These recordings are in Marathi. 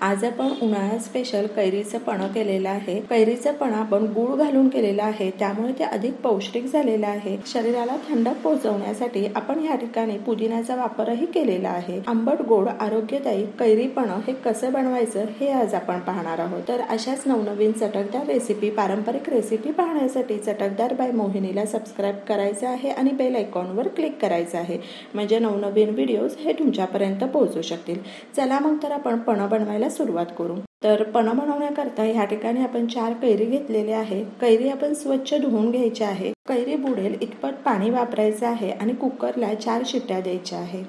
आज आपण उन्हाळा स्पेशल कैरीचं पणं केलेलं आहे। कैरीचं पणं आपण गूळ घालून केलेलं आहे, त्यामुळे ते अधिक पौष्टिक झालेलं आहे। शरीराला थंडक पोहोचवण्यासाठी आपण या ठिकाणी पुदिन्याचा वापरही केलेला आहे। आंबट गोड आरोग्यदायी कैरी पणं हे कसं बनवायचं हे आज आपण पाहणार आहोत। तर अशाच नवनवीन चटकदार रेसिपी, पारंपरिक रेसिपी पाहण्यासाठी चटकदार बाय मोहिनीला सबस्क्राइब करायचं आहे आणि बेल आयकॉनवर क्लिक करायचं आहे, म्हणजे नवनवीन व्हिडिओज हे तुमच्यापर्यंत पोहोचू शकतील। चला मग तर आपण पणं बनवायला सुरुवात करू। तर पणं बनवण्याकरता या ठिकाणी आपण 4 कैरी घेतलेले आहे। कैरी आपण स्वच्छ धुवून घ्यायची आहे। कैरी बुडेल इतपत पाणी वापरायचं आहे आणि कुकरला 4 शिट्ट्या द्यायच्या आहे।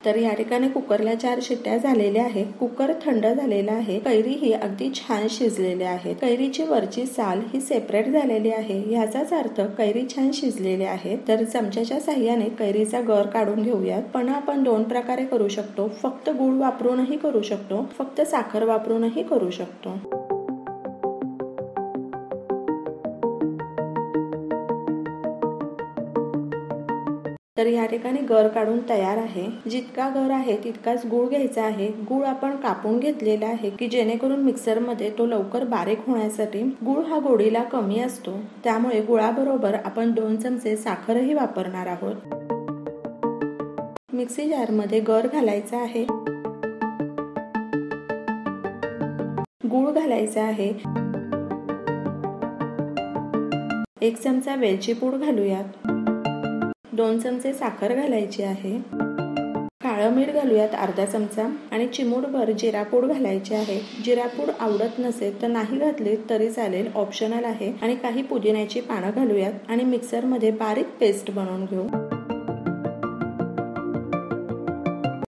तर या ठिकाणी कुकरला 4 शिट्ट्या झालेल्या आहे। कुकर थंड झालेला आहे। कैरी ही अगदी छान शिजलेली आहे। कैरीची वरची साल ही सेपरेट झालेली आहे, याचाच अर्थ कैरी छान शिजलेली आहे। तर चमच्याच्या साहाय्याने कैरीचा गर काढून घेऊयात। पण आपण 2 प्रकारे करू शकतो, फक्त गूळ वापरूनही करू शकतो, फक्त साखर वापरूनही करू शकतो। तर या ठिकाणी गर काढून तयार आहे। जितका गर आहे तितकाच गूळ घ्यायचा आहे। गूळ आपण कापून घेतलेला आहे की जेणेकरून मिक्सर मध्ये तो लवकर बारीक होण्यासाठी। गूळ हा गोडीला कमी असतो, त्यामुळे गुळाबरोबर आपण 2 चमचे साखरही वापरणार आहोत। मिक्सी जार मध्ये गर घालायचा आहे, गूळ घालायचा आहे, 1 चमचा वेलची पूड घालूयात, 2 चमचे साखर घालायची आहे, काळं मीठ घालूयात अर्धा चमचा आणि चिमूटभर जिरा पूड घालायची आहे। जिरा पूड आवडत नसेल तर नाही घातली तरी चालेल, ऑप्शनल आहे। आणि काही पुदिन्याची पानं घालूयात आणि मिक्सर मध्ये बारीक पेस्ट बनवून घेऊ।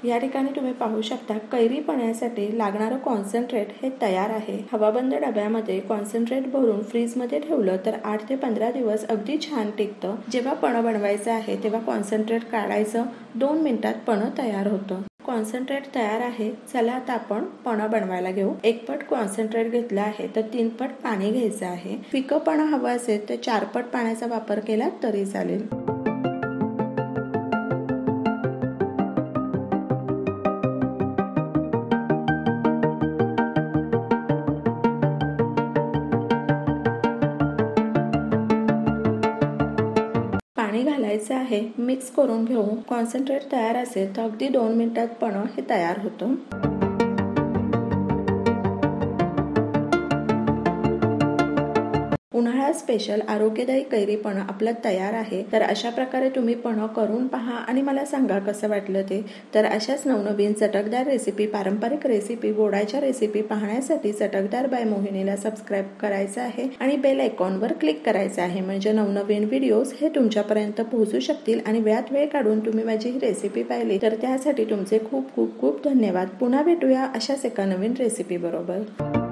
या ठिकाणी तुम्ही पाहू शकता कैरी पण्यासाठी लागणारं कॉन्सन्ट्रेट हे तयार आहे। हवाबंद डब्यामध्ये कॉन्सन्ट्रेट भरून फ्रीज मध्ये ठेवलं तर 8 ते 15 दिवस अगदी छान टिकतं। जेव्हा पणं बनवायचं आहे तेव्हा कॉन्सन्ट्रेट काढायचं, 2 मिनिटात पणं तयार होतं। कॉन्सन्ट्रेट तयार आहे। चला आता आपण पणं बनवायला घेऊ। 1 पट कॉन्सन्ट्रेट घेतला आहे तर 3 पट पाणी घ्यायचं आहे। फिकं पणं हवं असेल तर 4 पट पाण्याचा वापर केला तरी चालेल। पाणी घालायचं आहे, मिक्स करून घेऊ। कॉन्सन्ट्रेट तयार असेल तर अगदी 2 मिनिटात पणं हे तयार होतं। उन्हाळा स्पेशल आरोग्यदायी कैरी पणं आपलं तयार आहे। तर अशा प्रकारे तुम्ही पणं करून पहा आणि मला सांगा कसं वाटलं ते। तर अशाच नवनवीन चटकदार रेसिपी, पारंपरिक रेसिपी, गोडाच्या रेसिपी पाहण्यासाठी चटकदार बाय मोहिनीला सबस्क्राइब करायचं आहे आणि बेल आयकॉनवर क्लिक करायचं आहे, म्हणजे नवनवीन व्हिडिओज हे तुमच्यापर्यंत पोहोचू शकतील। आणि वेळात वेळ काढून तुम्ही माझी ही रेसिपी पाहिली तर त्यासाठी तुमचे खूप खूप खूप धन्यवाद। पुन्हा भेटूया अशाच एका नवीन रेसिपी बरोबर।